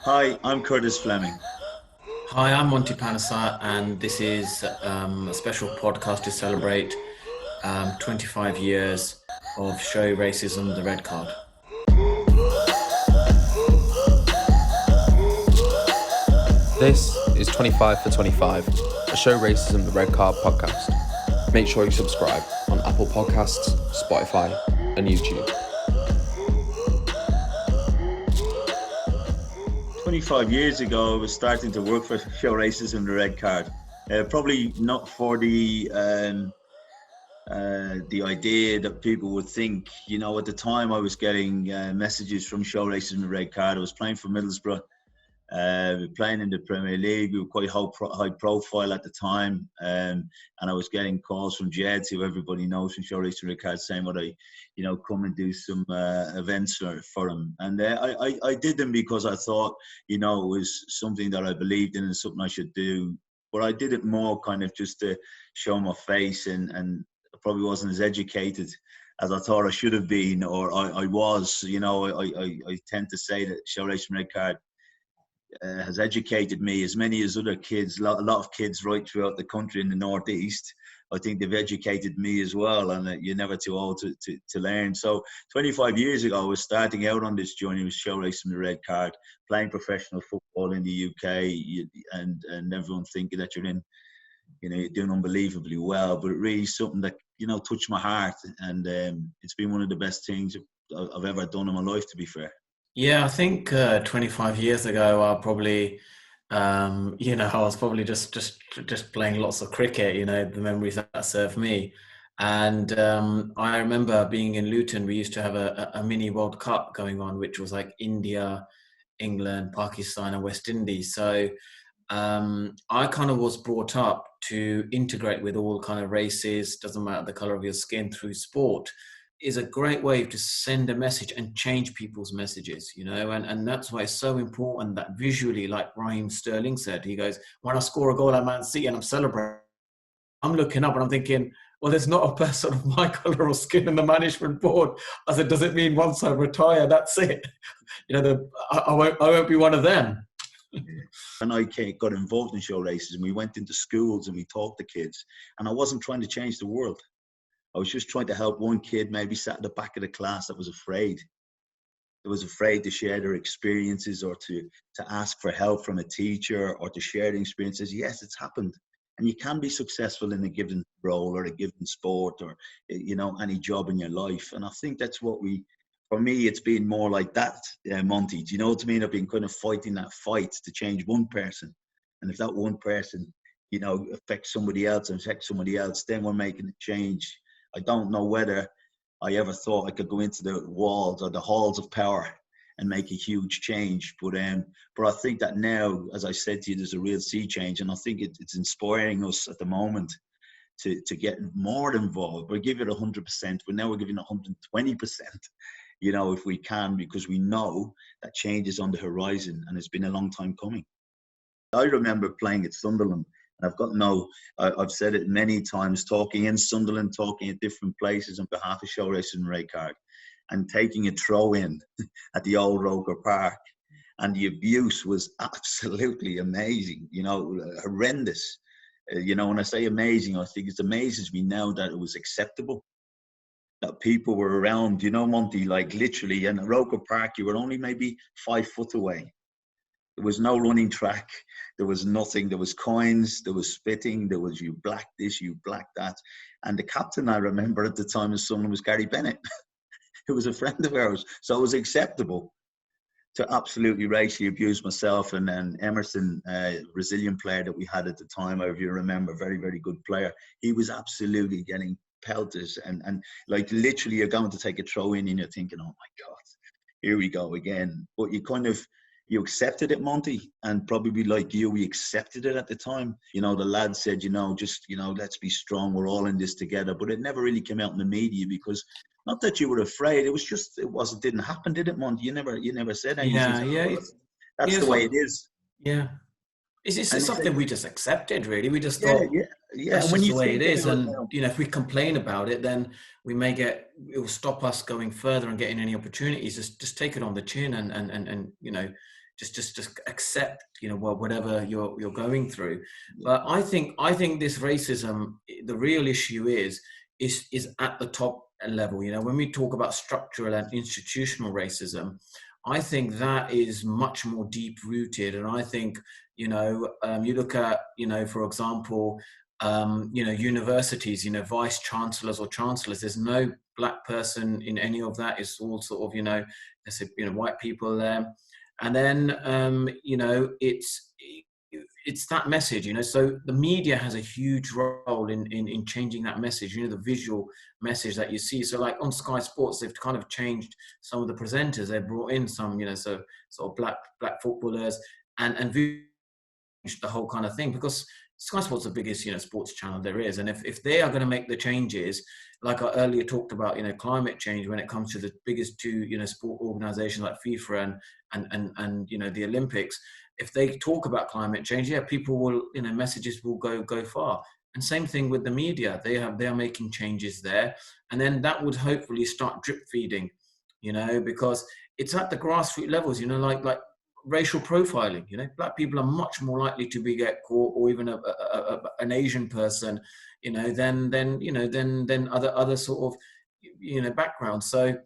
Hi, I'm Curtis Fleming. Hi, I'm Monty Panesar, and this is a special podcast to celebrate 25 years of show racism, the red card. This is 25 for 25, a Show Racism the Red Card podcast. Make sure you subscribe on Apple Podcasts, Spotify, and YouTube. 25 years ago, I was starting to work for Show Racism, the Red Card. Probably not for the idea that people would think. At the time I was getting messages from Show Racism, the Red Card. I was playing for Middlesbrough. Playing in the Premier League. We were quite high profile at the time, and I was getting calls from Jeds, who everybody knows from Show Racing Ricard, saying would I, come and do some events for them. And I did them because I thought, it was something that I believed in and something I should do. But I did it more kind of just to show my face, and I probably wasn't as educated as I thought I should have been, or I was. I tend to say that Show Racing Ricard has educated me as many as other kids, a lot of kids right throughout the country in the Northeast. I think they've educated me as well, and you're never too old to learn. So 25 years ago, I was starting out on this journey with Show Racing the Red Card, playing professional football in the UK, and everyone thinking that you're doing unbelievably well, but it really something that, touched my heart, and it's been one of the best things I've ever done in my life, to be fair. Yeah, I think 25 years ago, I was probably just playing lots of cricket. The memories that serve me, and I remember being in Luton. We used to have a mini World Cup going on, which was like India, England, Pakistan, and West Indies. So I kind of was brought up to integrate with all kind of races, doesn't matter the color of your skin, through sport is a great way to send a message and change people's messages, and that's why it's so important that visually, like Raheem Sterling said, he goes, when I score a goal at Man City and I'm celebrating, I'm looking up and I'm thinking, well, there's not a person of my color or skin in the management board. I said, does it mean once I retire, that's it? I won't be one of them. And I got involved in show races, and we went into schools and we taught the kids. And I wasn't trying to change the world. I was just trying to help one kid maybe sat at the back of the class that was afraid. That was afraid to share their experiences, or to ask for help from a teacher, or to share the experiences. Yes, it's happened. And you can be successful in a given role or a given sport, or, any job in your life. And I think that's for me, it's been more like that, Monty. Do you know what I mean? I've been kind of fighting that fight to change one person. And if that one person, affects somebody else and affects somebody else, then we're making a change. I don't know whether I ever thought I could go into the walls or the halls of power and make a huge change. But I think that now, as I said to you, there's a real sea change, and I think it's inspiring us at the moment to get more involved. We're giving it 100%, but now we're giving 120%. If we can, because we know that change is on the horizon, and it's been a long time coming. I remember playing at Sunderland, and I've said it many times, talking in Sunderland, talking at different places on behalf of Show Racing Raycard, and taking a throw in at the old Roker Park. And the abuse was absolutely amazing, horrendous. When I say amazing, I think it amazes me now that it was acceptable, that people were around, Monty, like literally in Roker Park, you were only maybe 5 foot away. There was no running track. There was nothing. There was coins. There was spitting. There was you black this, you black that. And the captain, I remember at the time of Sunderland, was Gary Bennett, who was a friend of ours. So it was acceptable to absolutely racially abuse myself. And then Emerson, Brazilian player that we had at the time, if you remember, very, very good player. He was absolutely getting pelters. And like literally you're going to take a throw in and you're thinking, oh my God, here we go again. But you accepted it, Monty, and probably like you, we accepted it at the time. The lad said, let's be strong. We're all in this together. But it never really came out in the media, because not that you were afraid. It didn't happen, did it, Monty? You never said anything. You Yeah, said, yeah, oh, that's yeah. the way it is. Yeah. It's And something we just accepted, really. We just yeah, thought yeah, yeah. that's And when just you the way it think is. about it And, now, if we complain about it, then it will stop us going further and getting any opportunities. Just take it on the chin and just accept, well, whatever you're going through. But I think this racism, the real issue is at the top level. When we talk about structural and institutional racism, I think that is much more deep rooted. And I think, you look at, for example, universities, vice chancellors or chancellors, there's no black person in any of that. It's all sort of, there's white people there. And then, it's that message, so the media has a huge role in changing that message, the visual message that you see. So like on Sky Sports, they've kind of changed some of the presenters. They brought in some, so sort of black footballers and the whole kind of thing, because Sky Sports is the biggest, sports channel there is. And if they are going to make the changes, like I earlier talked about, climate change, when it comes to the biggest two, sport organizations like FIFA and the Olympics, if they talk about climate change, people will, messages will go far. And same thing with the media. They are making changes there. And then that would hopefully start drip feeding, because it's at the grassroots levels, like racial profiling. Black people are much more likely to get caught, or even an Asian person, than other sort of, backgrounds. So,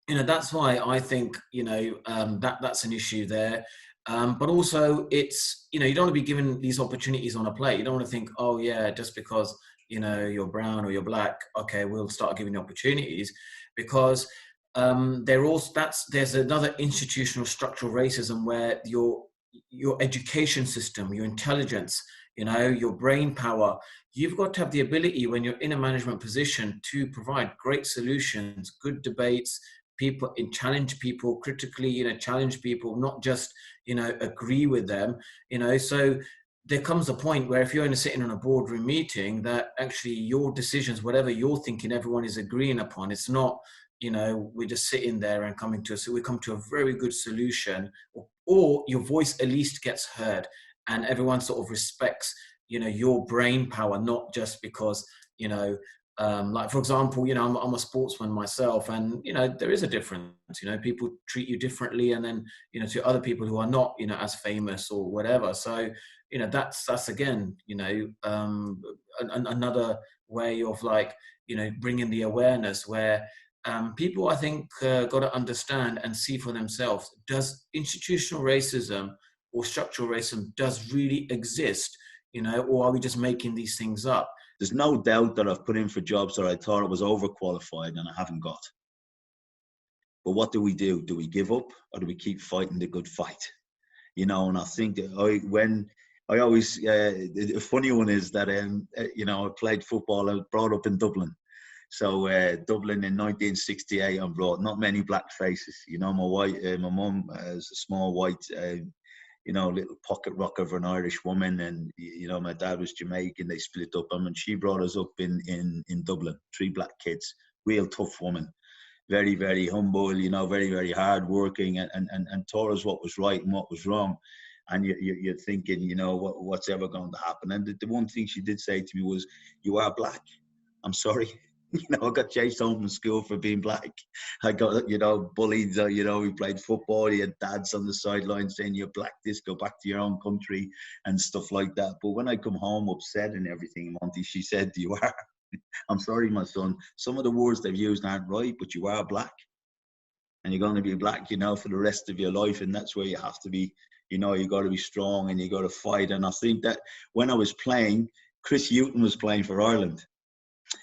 that's why I think, that's an issue there. But also it's, you don't want to be given these opportunities on a plate. You don't want to think, oh yeah, just because, you're brown or you're black, okay, we'll start giving you opportunities, because there's another institutional structural racism where your education system, your intelligence, your brain power, you've got to have the ability when you're in a management position to provide great solutions, good debates, people, and challenge people critically, challenge people, not just, agree with them, so there comes a point where if you're sitting in a boardroom meeting, that actually your decisions, whatever you're thinking, everyone is agreeing upon. It's not, we're just sitting there and we come to a very good solution, or your voice at least gets heard and everyone sort of respects, your brain power, not just because, like for example, I'm a sportsman myself, and there is a difference. People treat you differently, and then to other people who are not as famous or whatever. So that's again another way of like bringing the awareness where people, I think, got to understand and see for themselves: does institutional racism or structural racism does really exist, or are we just making these things up? There's no doubt that I've put in for jobs that I thought I was overqualified and I haven't got. But what do? Do we give up, or do we keep fighting the good fight? And I think that the funny one is that, I played football. I was brought up in Dublin. So Dublin in 1968, I brought not many black faces. My mum is a small white, little pocket rocker of an Irish woman, and my dad was Jamaican. They split up. She brought us up in Dublin, 3 black kids, real tough woman, very, very humble, very, very hard working, and taught us what was right and what was wrong. And you're thinking, what's ever going to happen? And the one thing she did say to me was, "You are black. I'm sorry." I got chased home from school for being black. I got, bullied. We played football. You had dads on the sideline saying, "You're black, go back to your own country," and stuff like that. But when I come home upset and everything, Monty, she said, "You are." "I'm sorry, my son. Some of the words they've used aren't right, but you are black. And you're going to be black, for the rest of your life. And that's where you have to be, you got to be strong and you got to fight." And I think that when I was playing, Chris Hughton was playing for Ireland.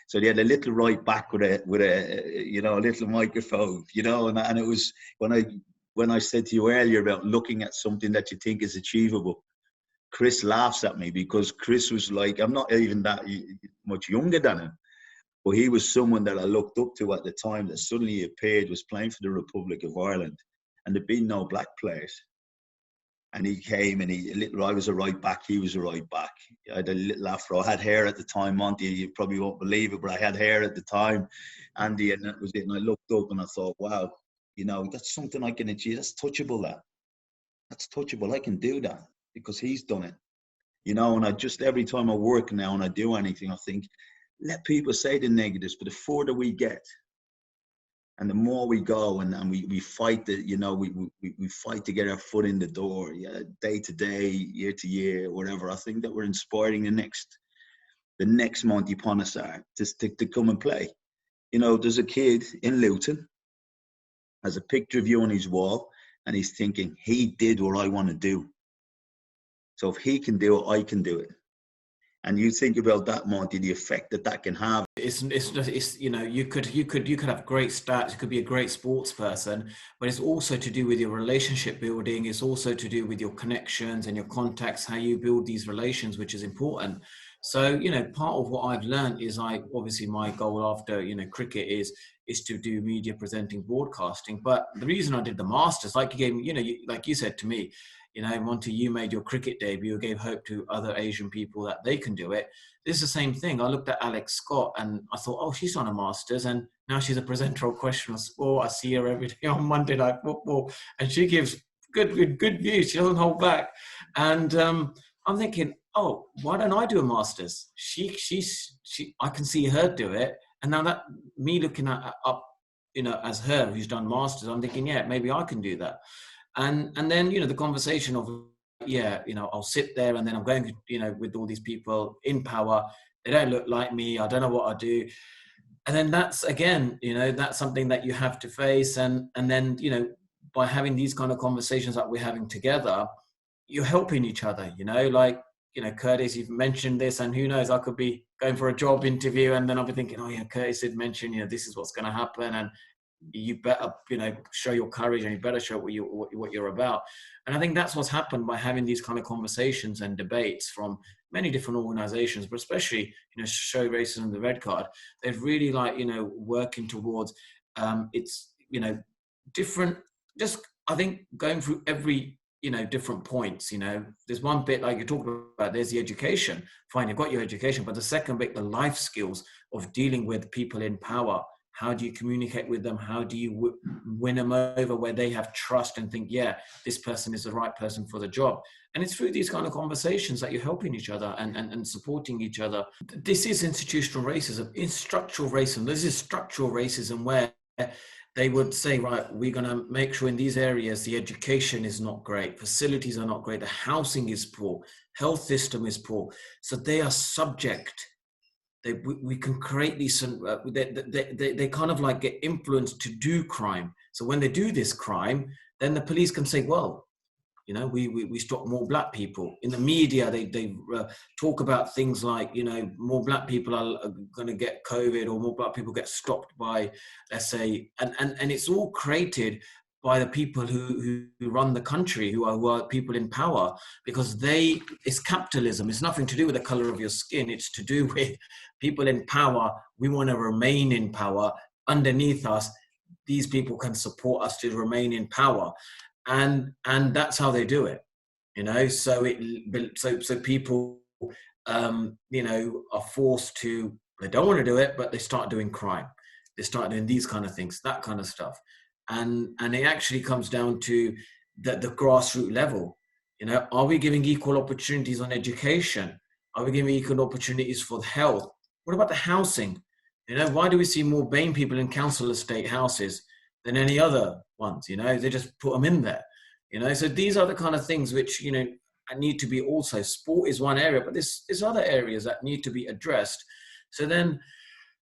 So they had a little right back with a little microphone, and it was when I said to you earlier about looking at something that you think is achievable, Chris laughs at me, because Chris was like, I'm not even that much younger than him, but he was someone that I looked up to at the time that suddenly appeared, was playing for the Republic of Ireland, and there'd been no black players. And he came, and I was a right back, he was a right back. I had a little afro. I had hair at the time, Monty. You probably won't believe it, but I had hair at the time, Andy, and that was it. And I looked up and I thought, wow, that's something I can achieve. That's touchable, That's touchable. I can do that because he's done it. And I just, every time I work now and I do anything, I think, let people say the negatives, but the further we get, And the more we go and we fight the, you know, we fight to get our foot in the door, yeah, day to day, year to year, whatever. I think that we're inspiring the next Monty Panesar to come and play. You know, there's a kid in Luton, has a picture of you on his wall, and he's thinking, he did what I want to do. So if he can do it, I can do it. And you think about that, Monty, the effect that can have. It's you know, you could have great stats, you could be a great sports person, but it's also to do with your relationship building. It's also to do with your connections and your contacts, how you build these relations, which is important. So, you know, part of what I've learned is obviously my goal after, you know, cricket is to do media presenting, broadcasting. But the reason I did the masters, like you gave me, you know, like you said to me, you know, Monty, you made your cricket debut, gave hope to other Asian people that they can do it. This is the same thing. I looked at Alex Scott and I thought, oh, she's on a masters and now she's a presenter of Question of Sport. I see her every day on Monday Night Football and she gives good news. She doesn't hold back. And I'm thinking, oh, why don't I do a masters? I can see her do it. And now that me looking at up, you know, as her who's done masters, I'm thinking, yeah, maybe I can do that. And then, you know, the conversation of, yeah, you know, I'll sit there and then I'm going, you know, with all these people in power. They don't look like me. I don't know what I do. And then that's, again, you know, that's something that you have to face. And then, you know, by having these kind of conversations that we're having together, you're helping each other, you know, like, you know, Curtis, you've mentioned this, and who knows, I could be going for a job interview and then I'll be thinking, oh yeah, Curtis did mention, you know, this is what's going to happen. And you better, you know, show your courage and you better show what you're about. And I think that's what's happened by having these kind of conversations and debates from many different organizations, but especially, you know, Show Racism, the Red Card. They've really, like, you know, working towards it's, you know, different, just, I think going through every, you know, different points. You know, there's one bit like you talked about, there's the education. Fine, you've got your education, but the second bit, the life skills of dealing with people in power. How do you communicate with them? How do you win them over where they have trust and think, yeah, this person is the right person for the job? And it's through these kind of conversations that you're helping each other and supporting each other. This is institutional racism. It's structural racism. This is structural racism where they would say, right, we're going to make sure in these areas the education is not great, facilities are not great, the housing is poor, health system is poor. So they are subject. We can create these, they kind of like get influenced to do crime. So when they do this crime, then the police can say, well, you know, we stop more black people. In the media, they talk about things like, you know, more black people are going to get COVID or more black people get stopped by, let's say, and it's all created by the people who run the country, who are people in power, because it's capitalism. It's nothing to do with the color of your skin. It's to do with people in power. We want to remain in power. Underneath us, these people can support us to remain in power. And that's how they do it, you know. So people, you know, are forced to. They don't want to do it, but they start doing crime. They start doing these kind of things, that kind of stuff. And it actually comes down to the grassroots level. You know, are we giving equal opportunities on education? Are we giving equal opportunities for health? What about the housing? You know, why do we see more BAME people in council estate houses than any other ones? You know, they just put them in there. You know, so these are the kind of things which, you know, need to be also. Sport is one area, but there's other areas that need to be addressed. So then,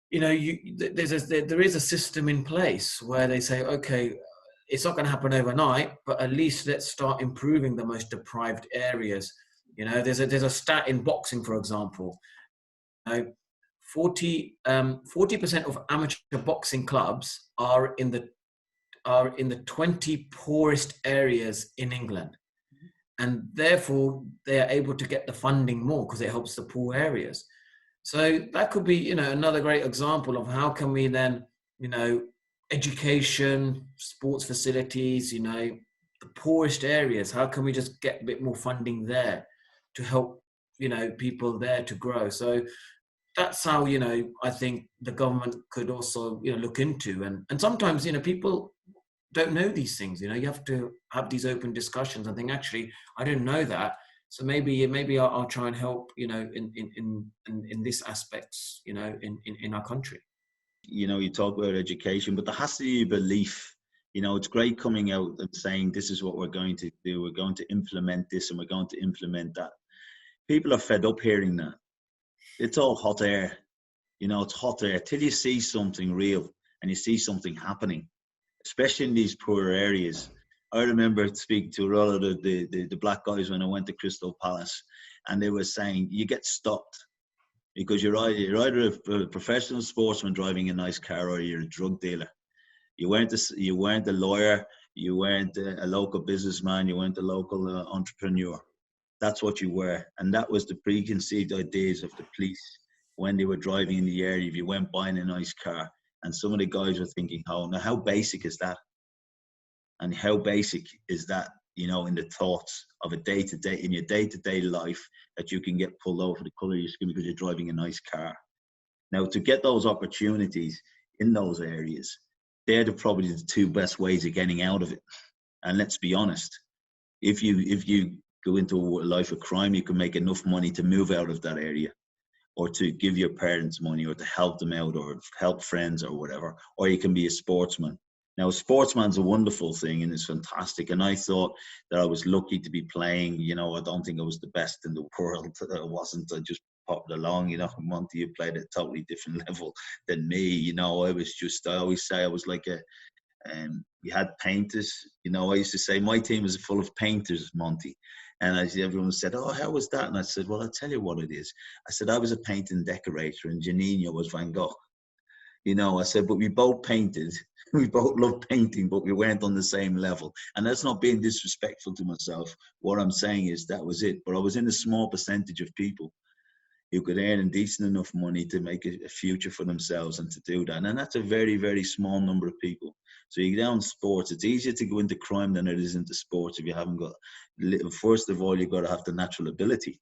you know, there is a system in place where they say, okay, it's not going to happen overnight, but at least let's start improving the most deprived areas. You know, there's a stat in boxing, for example. You know, 40% of amateur boxing clubs are in the 20 poorest areas in England, and therefore they are able to get the funding more because it helps the poor areas. So that could be, you know, another great example of how can we then, you know, education, sports facilities, you know, the poorest areas, how can we just get a bit more funding there to help, you know, people there to grow? So that's how, you know, I think the government could also, you know, look into. And sometimes, you know, people don't know these things. You know, you have to have these open discussions and think, actually, I didn't know that. So maybe I'll try and help, you know, in this aspects, you know, in our country. you talk about education, but there has to be a belief. It's great coming out and saying, this is what we're going to do. We're going to implement this and we're going to implement that. People are fed up hearing that. It's all hot air. It's hot air till you see something real and you see something happening, especially in these poor areas. I remember speaking to a lot of the black guys when I went to Crystal Palace, and they were saying, you get stopped because you're either a professional sportsman driving a nice car or you're a drug dealer. You weren't a lawyer, you weren't a local businessman, you weren't a local entrepreneur. That's what you were. And that was the preconceived ideas of the police when they were driving in the area. If you went buying a nice car, and some of the guys were thinking, oh, now how basic is that? And how basic is that, in the thoughts of a day-to-day, in your day-to-day life, that you can get pulled over the colour of your skin because you're driving a nice car. Now, to get those opportunities in those areas, they're probably the two best ways of getting out of it. And let's be honest, if you go into a life of crime, you can make enough money to move out of that area, or to give your parents money, or to help them out, or help friends or whatever, or you can be a sportsman. Now, a sportsman's a wonderful thing and it's fantastic. And I thought that I was lucky to be playing. I don't think I was the best in the world. I wasn't. I just popped along. Monty, you played at a totally different level than me. I always say I was like we had painters. I used to say my team was full of painters, Monty. And everyone said, oh, how was that? And I said, well, I'll tell you what it is. I said, I was a painting decorator and Janino was Van Gogh. I said, but we both painted. We both loved painting, but we weren't on the same level. And that's not being disrespectful to myself. What I'm saying is that was it. But I was in a small percentage of people who could earn decent enough money to make a future for themselves and to do that. And that's a very, very small number of people. So you get down sports, it's easier to go into crime than it is into sports if you haven't got, first of all, you've got to have the natural ability.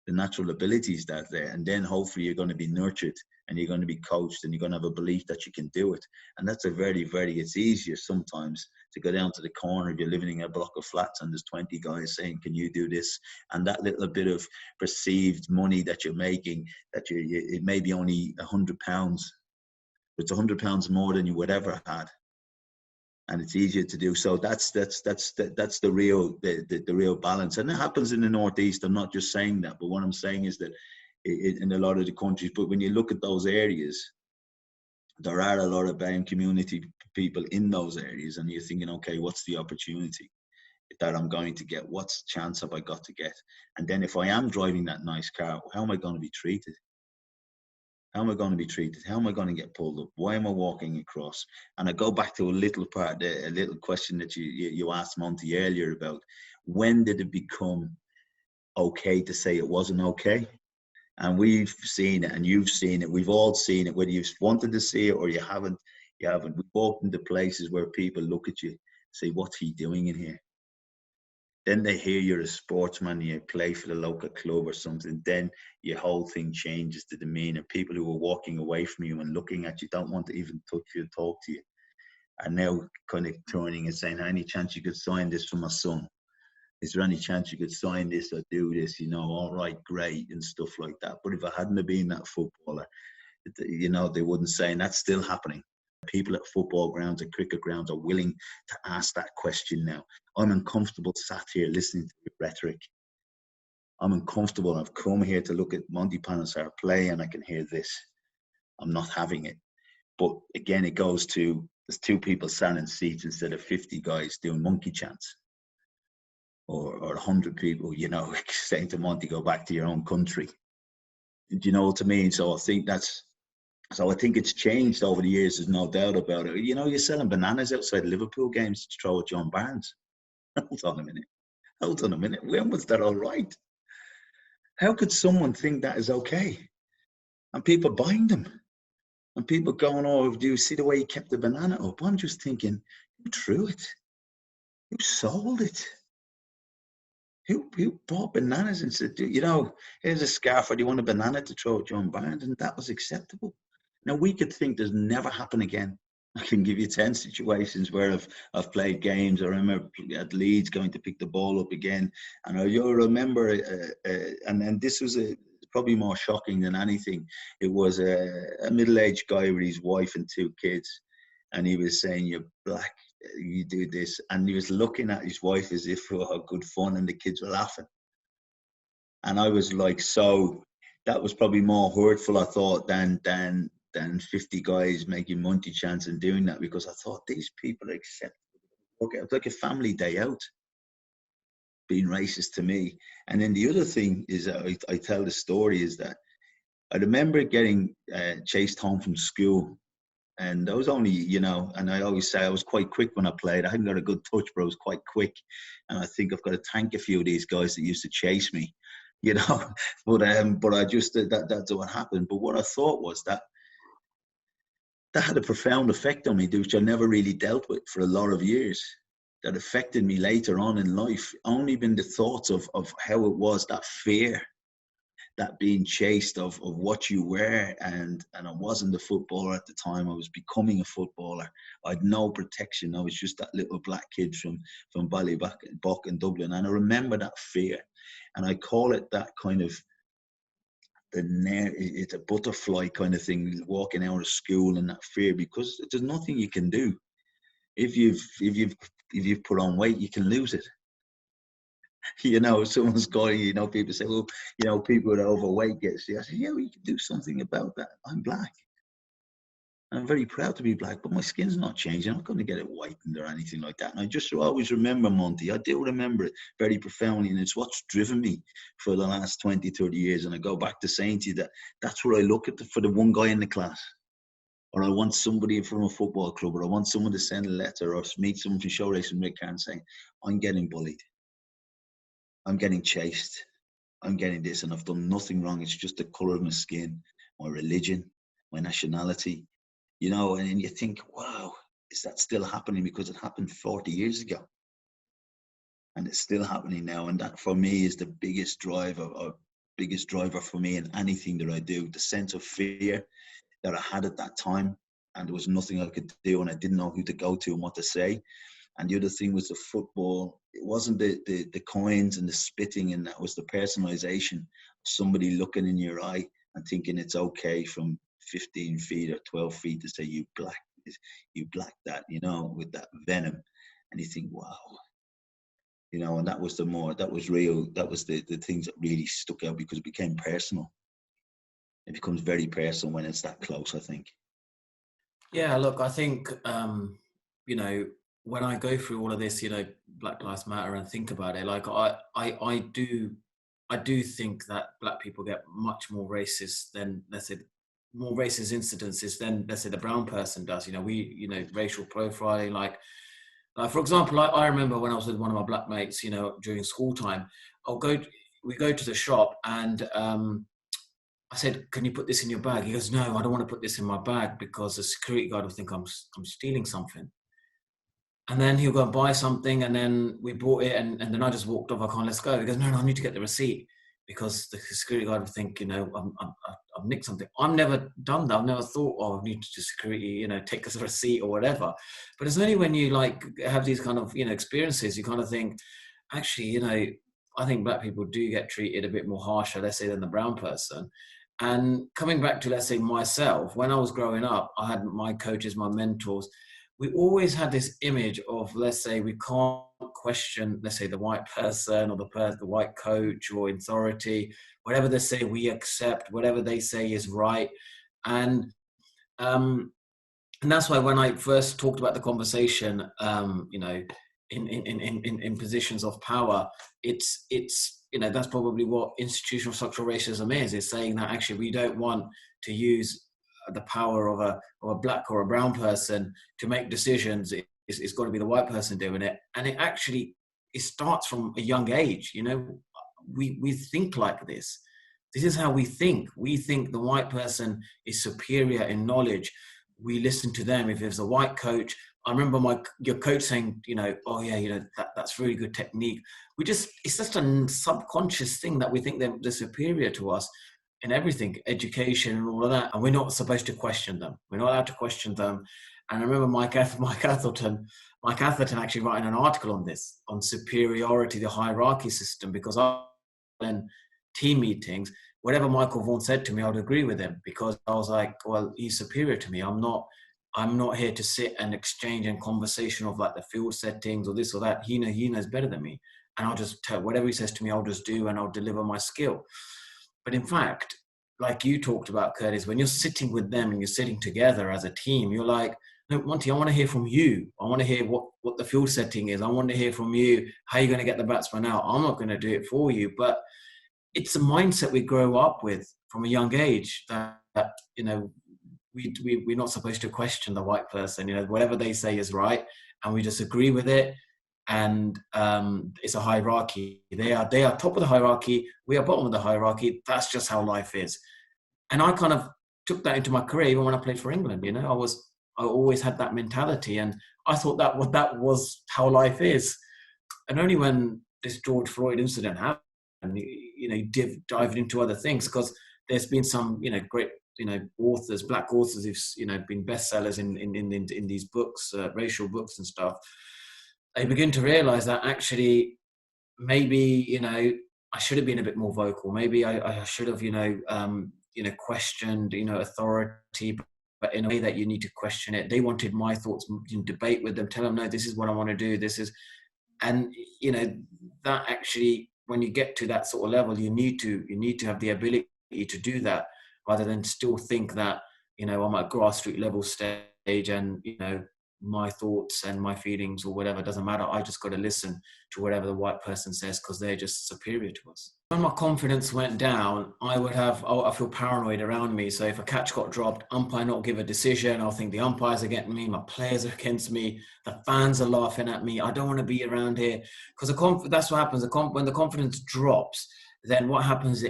The natural ability is that there. And then hopefully you're going to be nurtured and you're going to be coached and you're going to have a belief that you can do it. And that's it's easier sometimes to go down to the corner if you're living in a block of flats and there's 20 guys saying, can you do this? And that little bit of perceived money that you're making, it may be only £100, but it's £100 more than you would ever had. And it's easier to do. So that's the real balance. And it happens in the Northeast. I'm not just saying that, but what I'm saying is that in a lot of the countries, but when you look at those areas, there are a lot of BAME community people in those areas, and you're thinking, okay, what's the opportunity that I'm going to get? What chance have I got to get? And then if I am driving that nice car, how am I going to be treated? How am I going to be treated? How am I going to get pulled up? Why am I walking across? And I go back to a little question that you asked Monty earlier about, when did it become okay to say it wasn't okay? And we've seen it, and you've seen it. We've all seen it, whether you've wanted to see it or you haven't. We've walked into places where people look at you, say, what's he doing in here? Then they hear you're a sportsman, you play for the local club or something, then your whole thing changes, the demeanor. People who are walking away from you and looking at you don't want to even touch you or talk to you, are now kind of turning and saying, any chance you could sign this for my son? Is there any chance you could sign this or do this? All right, great, and stuff like that. But if I hadn't have been that footballer, they wouldn't say, and that's still happening. People at football grounds and cricket grounds are willing to ask that question now. I'm uncomfortable sat here listening to the rhetoric. I'm uncomfortable. I've come here to look at Monty Panesar play and I can hear this. I'm not having it. But again, it goes to, there's 2 people sat in seats instead of 50 guys doing monkey chants. Or 100 people, saying to Monty, go back to your own country. Do you know what I mean? So I think it's changed over the years. There's no doubt about it. You're selling bananas outside Liverpool games to throw at John Barnes. Hold on a minute. When was that all right? How could someone think that is okay? And people buying them. And people going, oh, do you see the way he kept the banana up? I'm just thinking, who threw it? Who sold it? Who bought bananas and said, here's a scarf, or do you want a banana to throw at John Barnes? And that was acceptable. Now, we could think this never happen again. I can give you 10 situations where I've played games. I remember at Leeds going to pick the ball up again. And I remember, and this was probably more shocking than anything. It was a middle-aged guy with his wife and 2 kids, and he was saying, "You're black, you do this," and he was looking at his wife as if, "Oh, good fun," and the kids were laughing. And I was like, so that was probably more hurtful, I thought, than 50 guys making Monty chants and doing that, because I thought these people accept. Okay, it was like a family day out, being racist to me. And then the other thing is that I tell the story is that I remember getting chased home from school, and I was only, and I always say I was quite quick when I played. I hadn't got a good touch, but I was quite quick. And I think I've got to thank a few of these guys that used to chase me, but I just, that's what happened. But what I thought was that had a profound effect on me, which I never really dealt with for a lot of years. That affected me later on in life. Only been the thoughts of how it was, that fear, that being chased of what you were, and I wasn't a footballer at the time. I was becoming a footballer. I had no protection. I was just that little black kid from Ballybock in Dublin, and I remember that fear, and I call it that kind of it's a butterfly kind of thing, walking out of school and that fear, because there's nothing you can do. If you've put on weight, you can lose it. Someone's going, people say, well, people that are overweight get sick. I say, yeah, we can do something about that. I'm black. I'm very proud to be black, but my skin's not changing. I'm not going to get it whitened or anything like that. And I just always remember, Monty. I do remember it very profoundly, and it's what's driven me for the last 20, 30 years. And I go back to saying to you that's what I look at for the one guy in the class. Or I want somebody from a football club, or I want someone to send a letter or meet someone from show racing Rick and saying, I'm getting bullied. I'm getting chased. I'm getting this, and I've done nothing wrong. It's just the colour of my skin, my religion, my nationality, and you think, wow, is that still happening? Because it happened 40 years ago. And it's still happening now. And that for me is the biggest driver for me in anything that I do. The sense of fear that I had at that time, and there was nothing I could do, and I didn't know who to go to and what to say. And the other thing was the football. It wasn't the coins and the spitting, and that was the personalization. Somebody looking in your eye and thinking it's okay from 15 feet or 12 feet to say you black that, with that venom. And you think, wow. And that was the things that really stuck out, because it became personal. It becomes very personal when it's that close, I think. Yeah, look, I think, when I go through all of this, Black Lives Matter, and think about it, like I do think that black people get much more racist than, let's say, more racist incidences than, let's say, the brown person does. Racial profiling, like for example, I remember when I was with one of my black mates, during school time, we go to the shop, and I said, can you put this in your bag? He goes, no, I don't want to put this in my bag because the security guard will think I'm stealing something. And then he'll go and buy something, and then we bought it, and then I just walked off. I can't, let's go. He goes, no, I need to get the receipt because the security guard will think, I've nicked something. I've never done that. I've never thought, I need to security, take us a receipt or whatever. But it's only when you have these kind of, experiences, you kind of think, actually, I think black people do get treated a bit more harsher, let's say, than the brown person. And coming back to, let's say, myself, when I was growing up, I had my coaches, my mentors. We always had this image of, let's say, we can't question, let's say, the white person or the white coach or authority. Whatever they say, we accept. Whatever they say is right. And that's why when I first talked about the conversation, in positions of power, it's that's probably what institutional structural racism is. It's saying that actually we don't want to use the power of a black or a brown person to make decisions. It's got to be the white person doing it. And it starts from a young age. We think like this. This is how we think. We think the white person is superior in knowledge. We listen to them. If there's a white coach, I remember your coach saying, that's really good technique. It's just a subconscious thing that we think they're superior to us in everything, education and all of that. And we're not supposed to question them. We're not allowed to question them. And I remember Mike Atherton actually writing an article on this, on superiority, the hierarchy system, because then team meetings, whatever Michael Vaughan said to me, I would agree with him, because I was like, well, he's superior to me. I'm not here to sit and exchange and conversation of like the field settings or this or that. He knows better than me. And I'll just tell whatever he says to me, I'll just do, and I'll deliver my skill. But in fact, like you talked about, Curtis, when you're sitting with them and you're sitting together as a team, you're like, no, Monty, I want to hear from you. I want to hear what the field setting is. I want to hear from you how you're going to get the batsman out. I'm not going to do it for you. But it's a mindset we grow up with from a young age that we're not supposed to question the white person. Whatever they say is right, and we just agree with it. And it's a hierarchy. They are top of the hierarchy. We are bottom of the hierarchy. That's just how life is. And I kind of took that into my career, even when I played for England. I always had that mentality, and I thought that was how life is. And only when this George Floyd incident happened, dived into other things, because there's been some, great, authors, black authors who've, been bestsellers in these books, racial books and stuff. They begin to realize that actually maybe, I should have been a bit more vocal. Maybe I should have, questioned, authority, but in a way that you need to question it. They wanted my thoughts, debate with them, tell them, no, this is what I want to do. And that actually, when you get to that sort of level, you need to have the ability to do that, rather than still think that, I'm at grassroots level stage and, my thoughts and my feelings or whatever doesn't matter. I just got to listen to whatever the white person says, because they're just superior to us. When my confidence went down, I feel paranoid around me. So if a catch got dropped, umpire not give a decision, I'll think the umpires are against me, my players are against me, the fans are laughing at me. I don't want to be around here, because that's what happens. When the confidence drops, then what happens?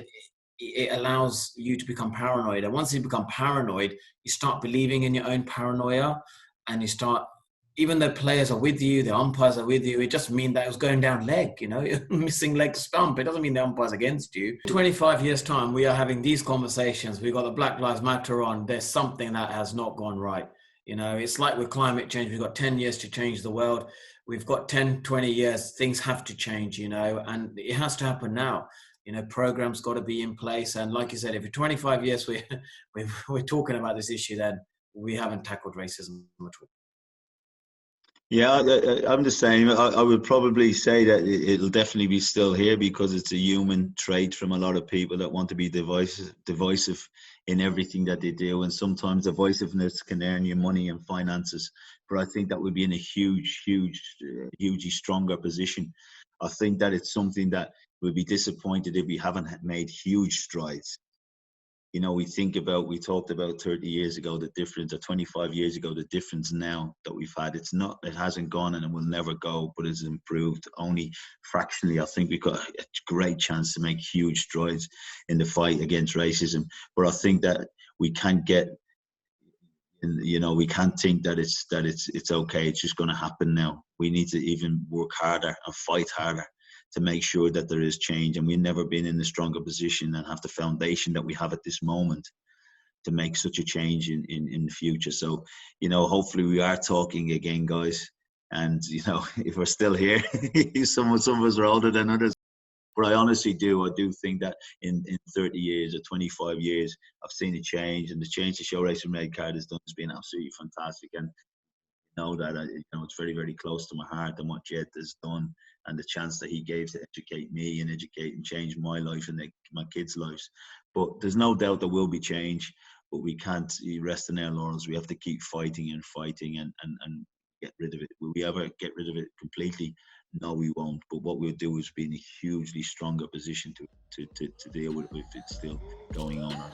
It allows you to become paranoid. And once you become paranoid, you start believing in your own paranoia. And you start, even though players are with you, the umpires are with you, it just means that it was going down leg, missing leg stump. It doesn't mean the umpire's against you. 25 years' time, we are having these conversations. We've got the Black Lives Matter on. There's something that has not gone right. It's like with climate change. We've got 10 years to change the world. We've got 10, 20 years. Things have to change, and it has to happen now. Programs got to be in place. And like you said, if for 25 years we're talking about this issue, then we haven't tackled racism at all. Yeah, I'm the same. I would probably say that it'll definitely be still here, because it's a human trait from a lot of people that want to be divisive in everything that they do. And sometimes divisiveness can earn you money and finances. But I think that would be in a hugely stronger position. I think that it's something that we'll be disappointed if we haven't made huge strides. We talked about 30 years ago, the difference, or 25 years ago, the difference now that we've had. It hasn't gone and it will never go, but it's improved only fractionally. I think we've got a great chance to make huge strides in the fight against racism. But I think that we can't we can't think that it's okay. It's just going to happen now. We need to even work harder and fight harder to make sure that there is change. And we've never been in a stronger position and have the foundation that we have at this moment to make such a change in the future. So, hopefully we are talking again, guys. And, if we're still here, some of us are older than others. But I honestly do. I do think that in 30 years or 25 years, I've seen a change. And the change the Show Racing Red Card has done has been absolutely fantastic. And know that it's very, very close to my heart, and what Jed has done and the chance that he gave to educate me and educate and change my life and my kids' lives. But there's no doubt there will be change, but we can't rest in our laurels. We have to keep fighting and get rid of it. Will we ever get rid of it completely? No, we won't. But what we'll do is be in a hugely stronger position to deal with it if it's still going on.